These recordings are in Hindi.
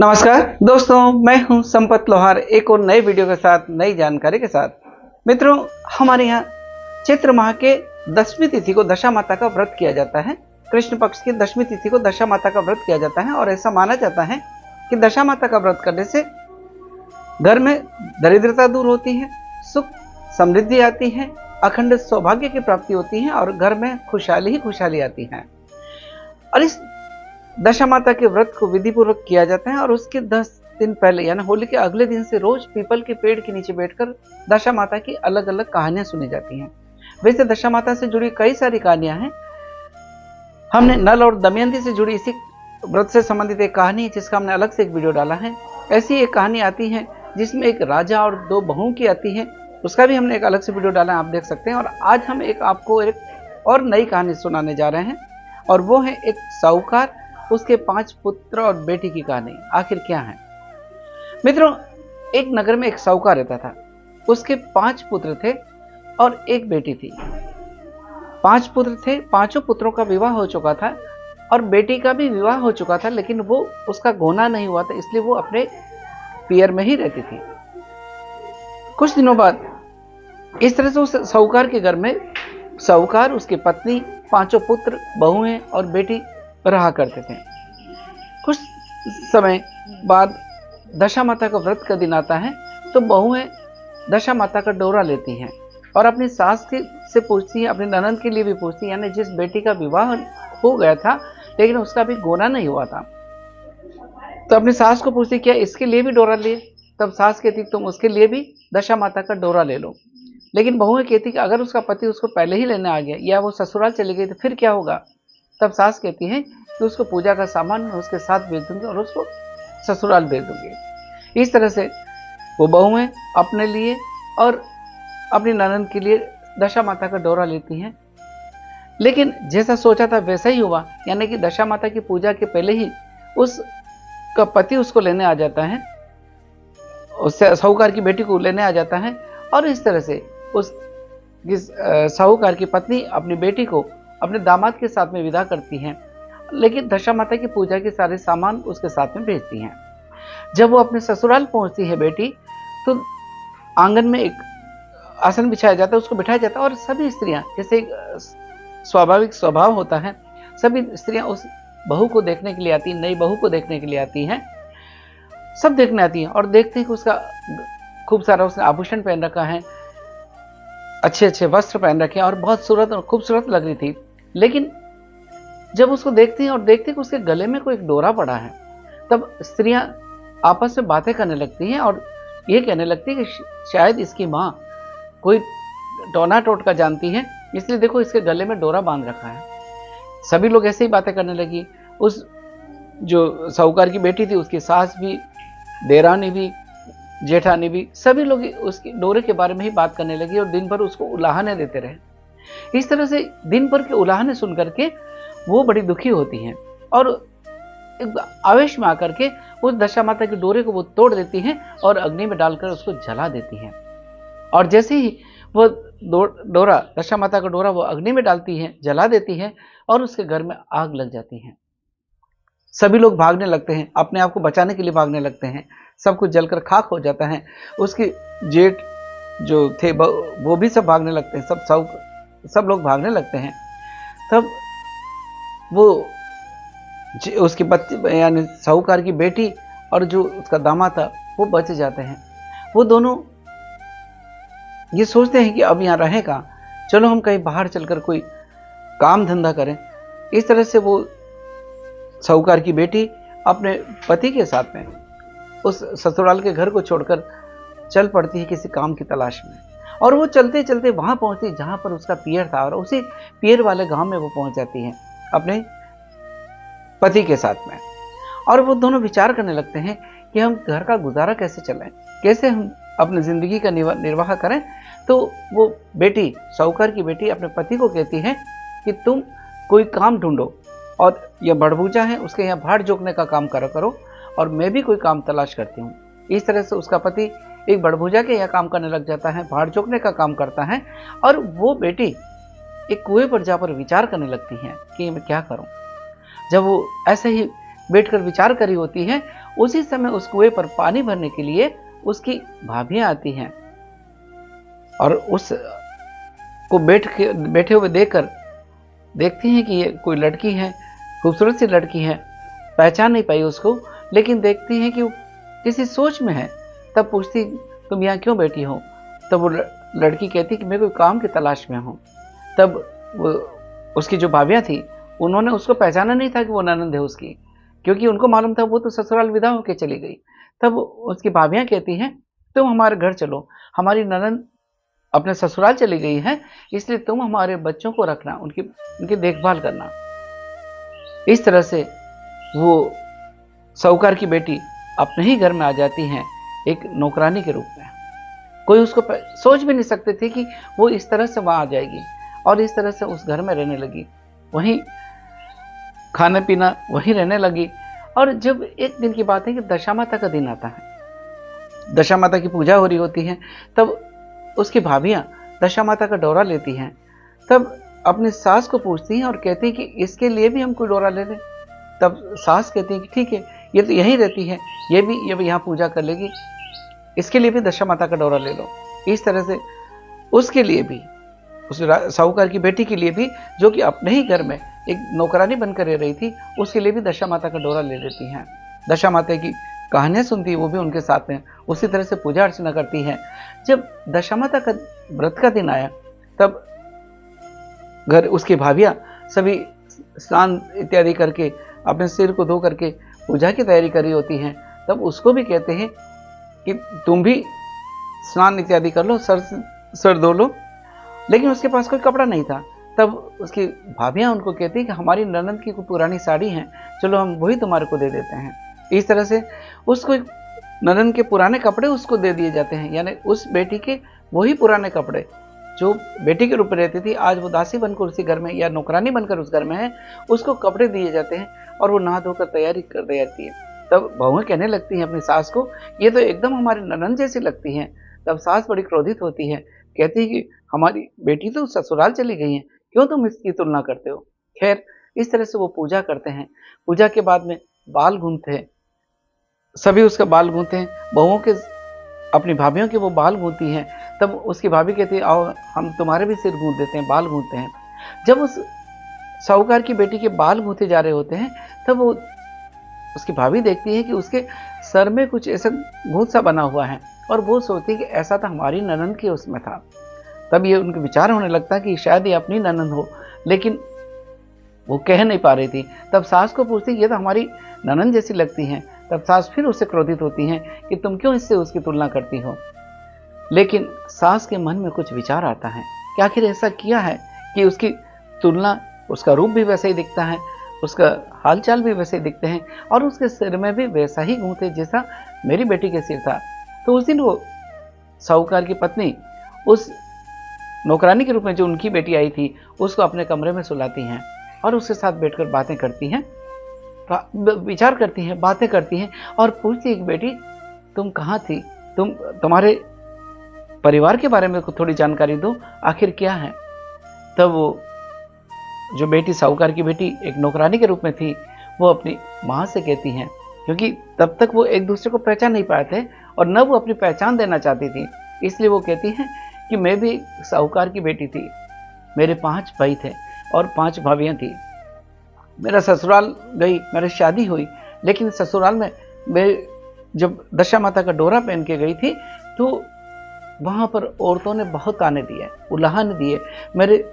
नमस्कार दोस्तों, मैं हूं संपत लोहार एक और नए वीडियो के साथ नई जानकारी के साथ। मित्रों, हमारे यहाँ चैत्र माह के 10वीं तिथि को दशा माता का व्रत किया जाता है। कृष्ण पक्ष की 10वीं तिथि को दशा माता का व्रत किया जाता है और ऐसा माना जाता है कि दशा माता का व्रत करने से घर में दरिद्रता दूर होती है, सुख समृद्धि आती है, अखंड सौभाग्य की प्राप्ति होती है और घर में खुशहाली ही खुशहाली आती है। और इस दशा माता के व्रत को विधि पूर्वक किया जाता है और उसके 10 दिन पहले यानी होली के अगले दिन से रोज पीपल के पेड़ के नीचे बैठकर दशा माता की अलग अलग कहानियां सुनी जाती हैं। वैसे दशा माता से जुड़ी कई सारी कहानियां हैं। हमने नल और दमयंती से जुड़ी इसी व्रत से संबंधित एक कहानी जिसका हमने अलग से एक वीडियो डाला है। ऐसी एक कहानी आती है जिसमें एक राजा और 2 बहुओं की आती है, उसका भी हमने एक अलग से वीडियो डाला है, आप देख सकते हैं। और आज हम आपको एक और नई कहानी सुनाने जा रहे हैं और वो है एक साहूकार, उसके 5 पुत्र और बेटी की कहानी। आखिर क्या है मित्रों? एक नगर में एक साहूकार रहता था। उसके 5 पुत्र थे और एक बेटी थी। 5 पुत्र थे, 5 पुत्रों का विवाह हो चुका था और बेटी का भी विवाह हो चुका था, लेकिन वो उसका गोना नहीं हुआ था, इसलिए वो अपने पियर में ही रहती थी। कुछ दिनों बाद इस तरह से उस साहूकार के घर में साहूकार, उसकी पत्नी, 5 पुत्र, बहुएं और बेटी रहा करते थे। कुछ समय बाद दशा माता का व्रत का दिन आता है तो बहुएं दशा माता का डोरा लेती हैं और अपनी सास से पूछती हैं, अपनी ननद के लिए भी पूछती हैं, यानी जिस बेटी का विवाह हो गया था लेकिन उसका भी गोना नहीं हुआ था, तो अपनी सास को पूछती क्या इसके लिए भी डोरा लिए? तब सास कहती तुम उसके लिए भी दशा माता का डोरा ले लो। लेकिन बहुएं कहती कि अगर उसका पति उसको पहले ही लेने आ गया या वो ससुराल चली गई तो फिर क्या होगा? तब सास कहती है कि उसको पूजा का सामान मैं उसके साथ भेज दूंगी और उसको ससुराल भेज दूंगी। इस तरह से वो बहुएं अपने लिए और अपनी ननद के लिए दशा माता का डोरा लेती हैं। लेकिन जैसा सोचा था वैसा ही हुआ, यानी कि दशा माता की पूजा के पहले ही उसका पति उसको लेने आ जाता है, उस साहूकार की बेटी को लेने आ जाता है और इस तरह से उस साहूकार की पत्नी अपनी बेटी को अपने दामाद के साथ में विदा करती हैं, लेकिन दशा माता की पूजा के सारे सामान उसके साथ में भेजती हैं। जब वो अपने ससुराल पहुंचती है बेटी, तो आंगन में एक आसन बिछाया जाता है, उसको बिठाया जाता है और सभी स्त्रियां, जैसे स्वाभाविक स्वभाव होता है, सभी स्त्रियां उस बहू को देखने के लिए आती हैं, नई बहू को देखने के लिए आती हैं। सब देखने आती हैं और देखते हैं कि उसका खूब सारा उसने आभूषण पहन रखा है, अच्छे अच्छे वस्त्र पहन रखे हैं और बहुत सूरत और खूबसूरत लग रही थी। लेकिन जब उसको देखती हैं और देखती हैं कि उसके गले में कोई एक डोरा पड़ा है, तब स्त्रियां आपस में बातें करने लगती हैं और ये कहने लगती है कि शायद इसकी माँ कोई टोना टोटका जानती है, इसलिए देखो इसके गले में डोरा बांध रखा है। सभी लोग ऐसे ही बातें करने लगी। उस जो साहूकार की बेटी थी उसकी सास भी, देरानी भी, जेठानी भी, सभी लोग उसके डोरे के बारे में ही बात करने लगी और दिन भर उसको उलाहने देते रहे। इस तरह से दिन भर के उलाहने सुन करके वो बड़ी दुखी होती हैं और एक आवेश में आकर के उस दशा माता के डोरे को वो तोड़ देती हैं और अग्नि में डालकर उसको जला देती हैं। और जैसे ही वो डोरा, दशा माता का डोरा, वो अग्नि में डालती हैं, जला देती हैं और उसके घर में आग लग जाती है। सभी लोग भागने लगते हैं, अपने आप को बचाने के लिए भागने लगते हैं। सब कुछ जलकर खाक हो जाता है। उसके जेठ जो थे वो भी सब भागने लगते हैं, सब लोग भागने लगते हैं। तब वो उसकी बच्ची यानी साहूकार की बेटी और जो उसका दामाद था वो बच जाते हैं। वो दोनों ये सोचते हैं कि अब यहाँ रहें कहाँ, चलो हम कहीं बाहर चलकर कोई काम धंधा करें। इस तरह से वो साहूकार की बेटी अपने पति के साथ में उस ससुराल के घर को छोड़कर चल पड़ती है किसी काम की तलाश में। और वो चलते चलते वहां पहुंचती जहां पर उसका पियर था और उसी पियर वाले गांव में वो पहुंच जाती है अपने पति के साथ में। और वो दोनों विचार करने लगते हैं कि हम घर का गुजारा कैसे चलाएं, कैसे हम अपनी जिंदगी का निर्वाह करें। तो वो बेटी, साहूकार की बेटी, अपने पति को कहती है कि तुम कोई काम ढूंढो और यह बड़भूजा है उसके यहाँ भाड़ जोकने का काम करो और मैं भी कोई काम तलाश करती हूँ। इस तरह से उसका पति एक बड़भूजा के यहाँ काम करने लग जाता है, भाड़ जोकने का काम करता है और वो बेटी एक कुएं पर जाकर विचार करने लगती है कि मैं क्या करूं। जब वो ऐसे ही बैठकर विचार करी होती है, उसी समय उस कुएं पर पानी भरने के लिए उसकी भाभियां आती हैं और उस को बैठे हुए देखकर देखती हैं कि ये कोई लड़की है, खूबसूरत सी लड़की है, पहचान नहीं पाई उसको, लेकिन देखती हैं कि वो किसी सोच में है। तब पूछती, तुम यहाँ क्यों बैठी हो? तब वो लड़की कहती कि मैं कोई काम की तलाश में हूँ। तब वो उसकी जो भाभियाँ थी, उन्होंने उसको पहचाना नहीं था कि वो ननंद है उसकी, क्योंकि उनको मालूम था वो तो ससुराल विदा होकर चली गई। तब उसकी भाभियाँ कहती हैं, तुम हमारे घर चलो, हमारी ननंद अपने ससुराल चली गई है, इसलिए तुम हमारे बच्चों को रखना, उनकी देखभाल करना। इस तरह से वो साहूकार की बेटी अपने ही घर में आ जाती हैं एक नौकरानी के रूप में। कोई उसको सोच भी नहीं सकते थे कि वो इस तरह से वहां आ जाएगी, और इस तरह से उस घर में रहने लगी, वहीं खाना पीना वहीं रहने लगी। और जब एक दिन की बात है कि दशा माता का दिन आता है, दशा माता की पूजा हो रही होती है, तब उसकी भाभियां दशा माता का डोरा लेती हैं। तब अपनी सास को पूछती हैं और कहती हैं कि इसके लिए भी हम कोई डोरा ले लें। तब सास कहती है कि ठीक है, ये तो यहीं रहती है, ये भी यहाँ पूजा कर लेगी, इसके लिए भी दशा माता का डोरा ले लो। इस तरह से उसके लिए भी, उस साहूकार की बेटी के लिए भी, जो कि अपने ही घर में एक नौकरानी बनकर रह रही थी, उसके लिए भी दशा माता का डोरा ले लेती हैं। दशा माता की कहानियां सुनती है, वो भी उनके साथ में उसी तरह से पूजा अर्चना करती हैं। जब दशा माता का व्रत का दिन आया, तब घर उसकी भाभियां सभी स्नान इत्यादि करके अपने सिर को धो करके पूजा की तैयारी कर रही होती हैं। तब उसको भी कहते हैं कि तुम भी स्नान इत्यादि कर लो, सर धो लो, लेकिन उसके पास कोई कपड़ा नहीं था। तब उसकी भाभियां उनको कहती हैं कि हमारी ननंद की कोई पुरानी साड़ी है, चलो हम वही तुम्हारे को दे देते हैं। इस तरह से उसको ननंद के पुराने कपड़े उसको दे दिए जाते हैं, यानी उस बेटी के वही पुराने कपड़े जो बेटी के रूप में रहती थी, आज वो दासी बनकर उसी घर में या नौकरानी बनकर उस घर में है, उसको कपड़े दिए जाते हैं और वो नहा धोकर तैयारी कर दी जाती है। तब बहुएं कहने लगती हैं अपनी सास को, ये तो एकदम हमारी ननंद जैसी लगती हैं। तब सास बड़ी क्रोधित होती है, कहती है कि हमारी बेटी तो ससुराल चली गई है, क्यों तुम इसकी तुलना करते हो। खैर, इस तरह से वो पूजा करते हैं। पूजा के बाद में बाल गूंथते हैं, सभी उसका बाल गूंथते हैं, बहुओं के अपनी भाभियों के वो बाल गूंथती हैं। तब उसकी भाभी कहती है, आओ हम तुम्हारे भी सिर गूंथ देते हैं, बाल गूंथते हैं। जब उस साहूकार की बेटी के बाल गूंथे जा रहे होते हैं, तब वो उसकी भाभी देखती है कि उसके सर में कुछ ऐसा भूत सा बना हुआ है, और वो सोचती है कि ऐसा तो हमारी ननंद के उसमें था। तब ये उनके विचार होने लगता है कि शायद ये अपनी ननंद हो, लेकिन वो कह नहीं पा रही थी। तब सास को पूछती, ये तो हमारी ननंद जैसी लगती हैं। तब सास फिर उससे क्रोधित होती हैं कि तुम क्यों इससे उसकी तुलना करती हो। लेकिन सास के मन में कुछ विचार आता है कि आखिर ऐसा किया है कि उसकी तुलना, उसका रूप भी वैसा ही दिखता है, उसका हालचाल भी वैसे ही दिखते हैं, और उसके सिर में भी वैसा ही गूंथे जैसा मेरी बेटी के सिर था। तो उस दिन वो साहूकार की पत्नी उस नौकरानी के रूप में जो उनकी बेटी आई थी, उसको अपने कमरे में सुलाती हैं और उसके साथ बैठकर बातें करती हैं, विचार करती हैं, बातें करती हैं, और पूछती है कि बेटी तुम कहाँ थी, तुम्हारे परिवार के बारे में थोड़ी जानकारी दो, आखिर क्या है। तब वो जो बेटी, साहूकार की बेटी एक नौकरानी के रूप में थी, वो अपनी माँ से कहती हैं, क्योंकि तब तक वो एक दूसरे को पहचान नहीं पाए थे और न वो अपनी पहचान देना चाहती थी, इसलिए वो कहती हैं कि मैं भी साहूकार की बेटी थी, मेरे 5 भाई थे और 5 भाभियाँ थी। मेरा ससुराल गई, मेरी शादी हुई, लेकिन ससुराल में मैं जब दशा माता का डोरा पहन के गई थी, तो वहाँ पर औरतों ने बहुत ताने दिए, उल्लाहन दिए, मेरे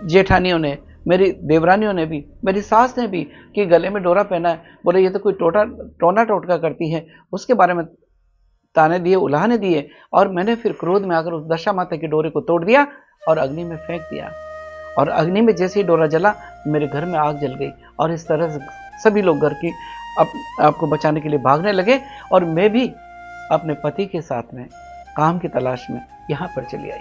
जेठानियों ने, मेरी देवरानियों ने भी, मेरी सास ने भी, कि गले में डोरा पहना है, बोले ये तो कोई टोना टोटका करती है, उसके बारे में ताने दिए, उल्लाहने दिए। और मैंने फिर क्रोध में आकर उस दशा माता के डोरे को तोड़ दिया और अग्नि में फेंक दिया, और अग्नि में जैसे ही डोरा जला, मेरे घर में आग जल गई, और इस तरह से सभी लोग घर की आपको बचाने के लिए भागने लगे, और मैं भी अपने पति के साथ में काम की तलाश में यहाँ पर चली आई।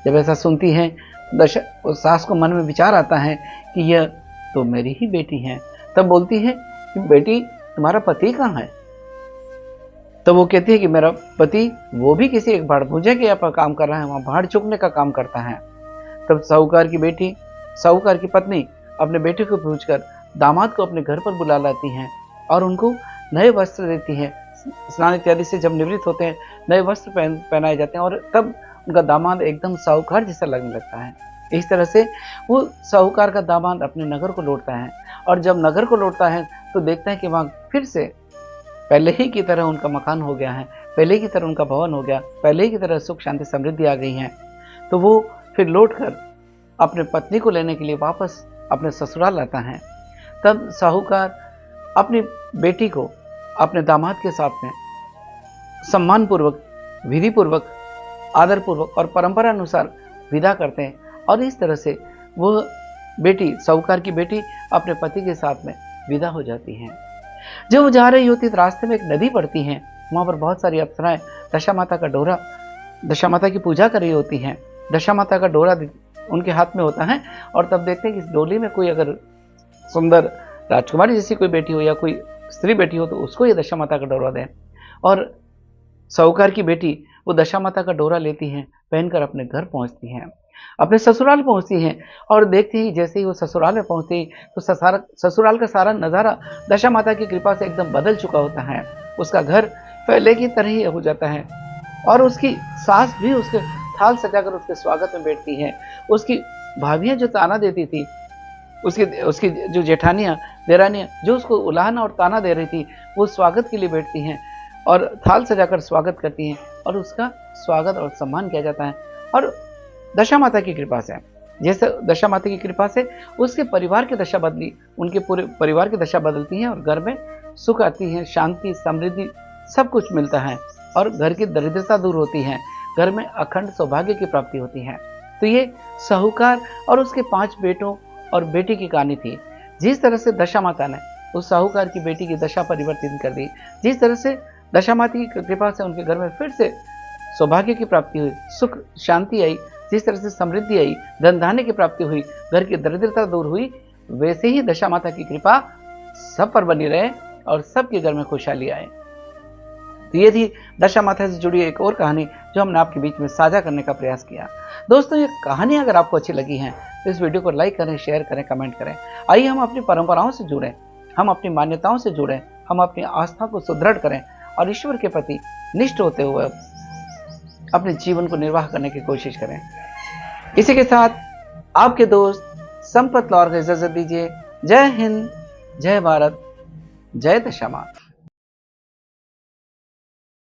जब ऐसा सुनती हैं, सास को मन में विचार आता है कि यह तो मेरी ही बेटी है। तब बोलती है कि बेटी तुम्हारा पति कहाँ है। तो वो कहती है कि मेरा पति वो भी किसी एक भाड़ भूजे के यहाँ पर काम कर रहा है, वहाँ भाड़ चुकने का काम करता है। तब साहूकार की बेटी, साहूकार की पत्नी अपने बेटे को पूछकर दामाद को अपने घर पर बुला लाती हैं और उनको नए वस्त्र देती हैं। स्नान इत्यादि से जब निवृत्त होते हैं, नए वस्त्र पहनाए जाते हैं और तब उनका दामाद एकदम साहूकार जैसा लगने लगता है। इस तरह से वो साहूकार का दामाद अपने नगर को लौटता है और जब नगर को लौटता है तो देखता है कि वहाँ फिर से पहले ही की तरह उनका मकान हो गया है, पहले की तरह उनका भवन हो गया, पहले की तरह सुख शांति समृद्धि आ गई है। तो वो फिर लौटकर अपने पत्नी को लेने के लिए वापस अपने ससुराल आता है। तब साहूकार अपनी बेटी को अपने दामाद के साथ में सम्मानपूर्वक, विधिपूर्वक, आदरपूर्वक और परंपरा अनुसार विदा करते हैं और इस तरह से वह बेटी, साहूकार की बेटी अपने पति के साथ में विदा हो जाती हैं। जब वो जा रही होती तो रास्ते में एक नदी पड़ती है। वहाँ पर बहुत सारी अप्सराएं दशा माता का डोरा, दशा माता की पूजा कर रही होती हैं। दशा माता का डोरा उनके हाथ में होता है और तब देखते हैं कि इस डोली में कोई अगर सुंदर राजकुमारी जैसी कोई बेटी हो या कोई स्त्री बेटी हो तो उसको ये दशा माता का डोरा दें। और साहूकार की बेटी वो दशा माता का डोरा लेती हैं, पहनकर अपने घर पहुंचती हैं, अपने ससुराल पहुंचती हैं और देखती ही जैसे ही वो ससुराल में पहुंचती तो ससुराल का सारा नज़ारा दशा माता की कृपा से एकदम बदल चुका होता है। उसका घर पहले की तरह ही हो जाता है और उसकी सास भी उसके थाल सजाकर उसके स्वागत में बैठती है। उसकी भाभियाँ जो ताना देती थी, उसकी जो जेठानियाँ, देरानियाँ जो उसको उलाहना और ताना दे रही थी, वो स्वागत के लिए बैठती हैं और थाल सजाकर स्वागत करती हैं और उसका स्वागत और सम्मान किया जाता है। और दशा माता की कृपा से, जैसे दशा माता की कृपा से उसके परिवार की दशा बदली, उनके पूरे परिवार की दशा बदलती है और घर में सुख आती है, शांति, समृद्धि सब कुछ मिलता है और घर की दरिद्रता दूर होती है, घर में अखंड सौभाग्य की प्राप्ति होती है। तो ये साहूकार और उसके 5 बेटों और बेटी की कहानी थी। जिस तरह से दशा माता ने उस साहूकार की बेटी की दशा परिवर्तित कर दी, जिस तरह से दशा माता की कृपा से उनके घर में फिर से सौभाग्य की प्राप्ति हुई, सुख शांति आई, जिस तरह से समृद्धि आई, धन धान्य की प्राप्ति हुई, घर की दरिद्रता दूर हुई, वैसे ही दशा माता की कृपा सब पर बनी रहे और सबके घर में खुशहाली आए। तो ये थी दशा माता से जुड़ी एक और कहानी जो हमने आपके बीच में साझा करने का प्रयास किया। दोस्तों, ये कहानी अगर आपको अच्छी लगी है तो इस वीडियो को लाइक करें, शेयर करें, कमेंट करें। आइए हम अपनी परंपराओं से जुड़ें, हम अपनी मान्यताओं से जुड़ें, हम अपनी आस्था को सुदृढ़ करें और ईश्वर के प्रति निष्ठ होते हुए अपने जीवन को निर्वाह करने की कोशिश करें। इसी के साथ आपके दोस्त संपत लौर को इजाजत दीजिए। जय हिंद, जय भारत, जय दशा माता।